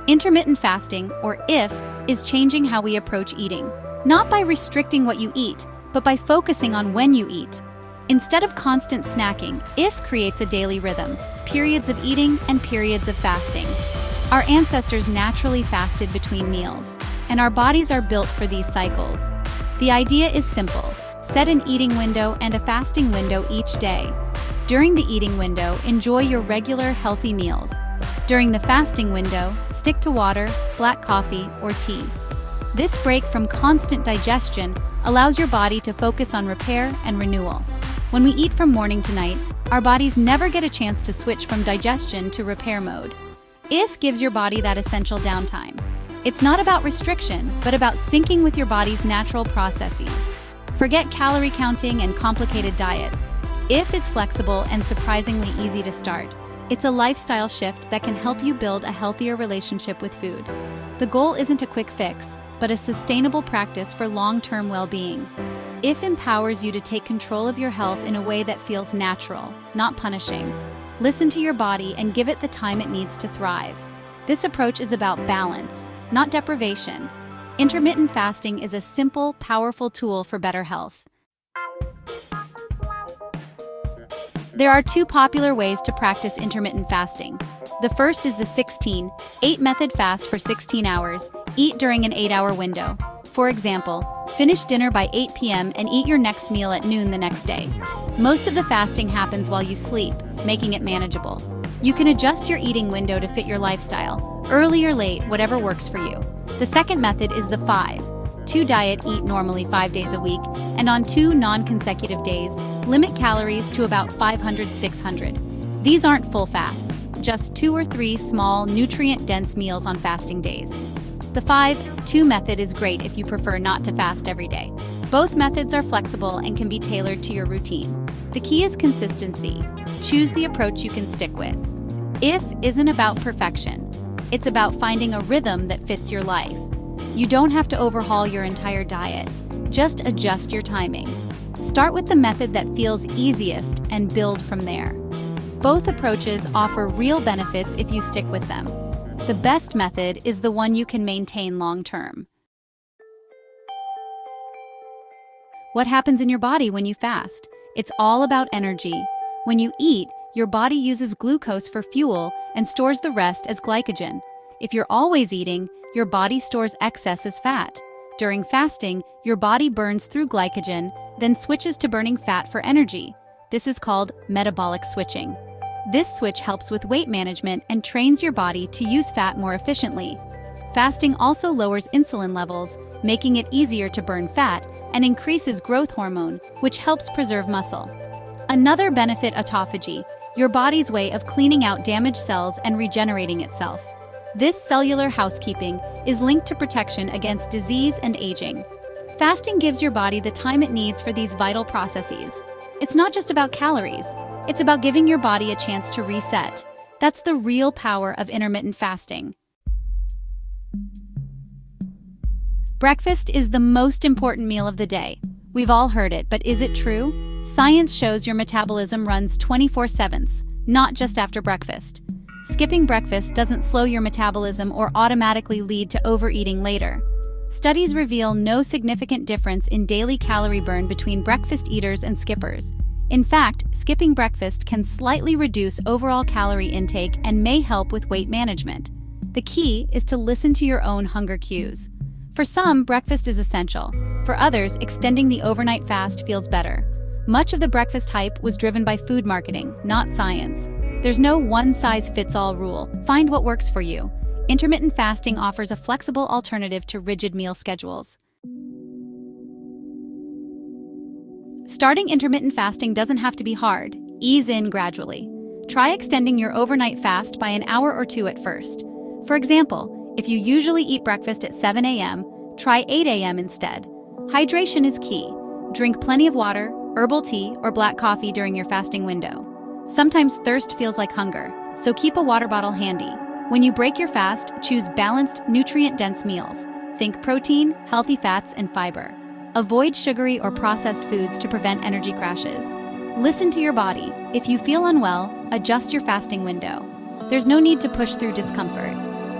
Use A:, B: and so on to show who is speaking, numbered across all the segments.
A: Intermittent fasting, or IF, is changing how we approach eating, not by restricting what you eat, but by focusing on when you eat. Instead of constant snacking, IF creates a daily rhythm, periods of eating and periods of fasting. Our ancestors naturally fasted between meals, and our bodies are built for these cycles. The idea is simple: set an eating window and a fasting window each day. During the eating window, enjoy your regular, healthy meals. During the fasting window, stick to water, black coffee, or tea. This break from constant digestion allows your body to focus on repair and renewal. When we eat from morning to night, our bodies never get a chance to switch from digestion to repair mode. IF gives your body that essential downtime. It's not about restriction, but about syncing with your body's natural processes. Forget calorie counting and complicated diets. IF is flexible and surprisingly easy to start. It's a lifestyle shift that can help you build a healthier relationship with food. The goal isn't a quick fix, but a sustainable practice for long-term well-being. IF empowers you to take control of your health in a way that feels natural, not punishing. Listen to your body and give it the time it needs to thrive. This approach is about balance, not deprivation. Intermittent fasting is a simple, powerful tool for better health. There are two popular ways to practice intermittent fasting. The first is the 16-8 method: fast for 16 hours, eat during an 8-hour window. For example, finish dinner by 8 p.m. and eat your next meal at noon the next day. Most of the fasting happens while you sleep, making it manageable. You can adjust your eating window to fit your lifestyle, early or late, whatever works for you. The second method is the 5-2 diet: eat normally 5 days a week, and on 2 non-consecutive days, limit calories to about 500-600. These aren't full fasts, just 2 or 3 small, nutrient-dense meals on fasting days. The 5-2 method is great if you prefer not to fast every day. Both methods are flexible and can be tailored to your routine. The key is consistency. Choose the approach you can stick with. IF isn't about perfection. It's about finding a rhythm that fits your life. You don't have to overhaul your entire diet. Just adjust your timing. Start with the method that feels easiest and build from there. Both approaches offer real benefits if you stick with them. The best method is the one you can maintain long-term. What happens in your body when you fast? It's all about energy. When you eat, your body uses glucose for fuel and stores the rest as glycogen. If you're always eating, your body stores excess as fat. During fasting, your body burns through glycogen, then switches to burning fat for energy. This is called metabolic switching. This switch helps with weight management and trains your body to use fat more efficiently. Fasting also lowers insulin levels, making it easier to burn fat, and increases growth hormone, which helps preserve muscle. Another benefit: autophagy, your body's way of cleaning out damaged cells and regenerating itself. This cellular housekeeping is linked to protection against disease and aging. Fasting gives your body the time it needs for these vital processes. It's not just about calories. It's about giving your body a chance to reset. That's the real power of intermittent fasting. Breakfast is the most important meal of the day. We've all heard it, but is it true? Science shows your metabolism runs 24/7, not just after breakfast. Skipping breakfast doesn't slow your metabolism or automatically lead to overeating later. Studies reveal no significant difference in daily calorie burn between breakfast eaters and skippers. In fact, skipping breakfast can slightly reduce overall calorie intake and may help with weight management. The key is to listen to your own hunger cues. For some, breakfast is essential. For others, extending the overnight fast feels better. Much of the breakfast hype was driven by food marketing, not science. There's no one-size-fits-all rule. Find what works for you. Intermittent fasting offers a flexible alternative to rigid meal schedules. Starting intermittent fasting doesn't have to be hard. Ease in gradually. Try extending your overnight fast by an hour or 2 at first. For example, if you usually eat breakfast at 7 a.m., try 8 a.m. instead. Hydration is key. Drink plenty of water, herbal tea, or black coffee during your fasting window. Sometimes thirst feels like hunger, so keep a water bottle handy. When you break your fast, choose balanced, nutrient-dense meals. Think protein, healthy fats, and fiber. Avoid sugary or processed foods to prevent energy crashes. Listen to your body. If you feel unwell, adjust your fasting window. There's no need to push through discomfort.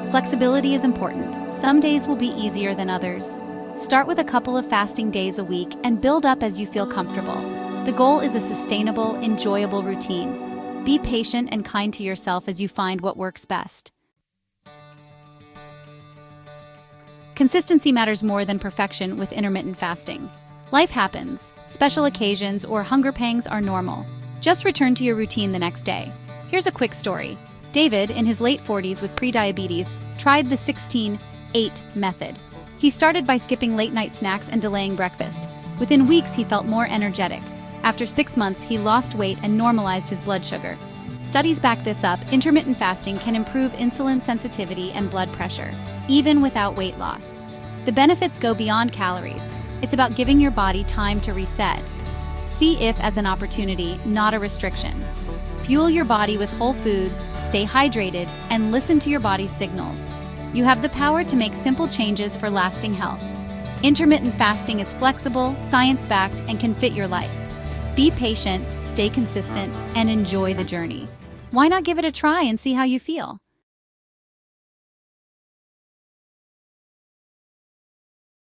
A: Flexibility is important. Some days will be easier than others. Start with a couple of fasting days a week and build up as you feel comfortable. The goal is a sustainable, enjoyable routine. Be patient and kind to yourself as you find what works best. Consistency matters more than perfection with intermittent fasting. Life happens. Special occasions or hunger pangs are normal. Just return to your routine the next day. Here's a quick story. David, in his late 40s with prediabetes, tried the 16-8 method. He started by skipping late-night snacks and delaying breakfast. Within weeks, he felt more energetic. After 6 months, he lost weight and normalized his blood sugar. Studies back this up. Intermittent fasting can improve insulin sensitivity and blood pressure, even without weight loss. The benefits go beyond calories. It's about giving your body time to reset. See IF as an opportunity, not a restriction. Fuel your body with whole foods, stay hydrated, and listen to your body's signals. You have the power to make simple changes for lasting health. Intermittent fasting is flexible, science-backed, and can fit your life. Be patient, stay consistent, and enjoy the journey. Why not give it a try and see how you feel?